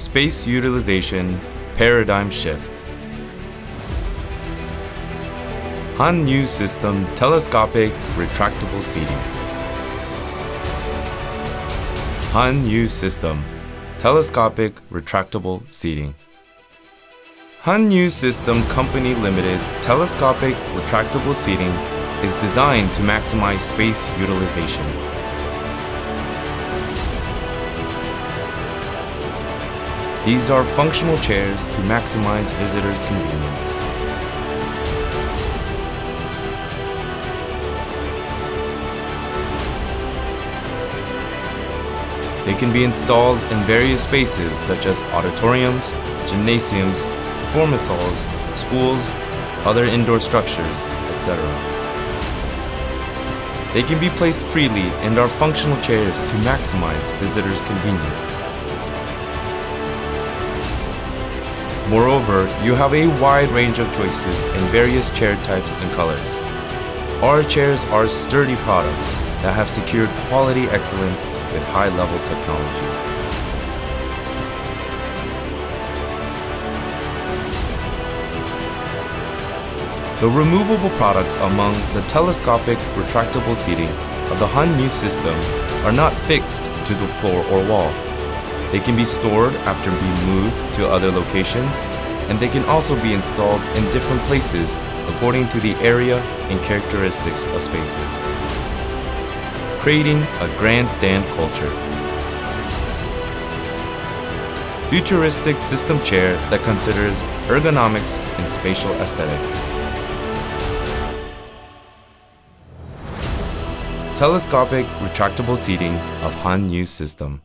Space utilization paradigm shift. Hanyoo system telescopic retractable seating. Hanyoo system telescopic retractable seating. Hanyoo System Company Limited's telescopic retractable seating is designed to maximize space utilization. These are functional chairs to maximize visitors' convenience. They can be installed in various spaces such as auditoriums, gymnasiums, performance halls, schools, other indoor structures, etc. They can be placed freely and are functional chairs to maximize visitors' convenience. Moreover, you have a wide range of choices in various chair types and colors. Our chairs are sturdy products that have secured quality excellence with high-level technology. The removable products among the telescopic retractable seating of the Hanyoo system are not fixed to the floor or wall. They can be stored after being moved to other locations, and they can also be installed in different places according to the area and characteristics of spaces, creating a grandstand culture. Futuristic system chair that considers ergonomics and spatial aesthetics. Telescopic retractable seating of Hanyoo system.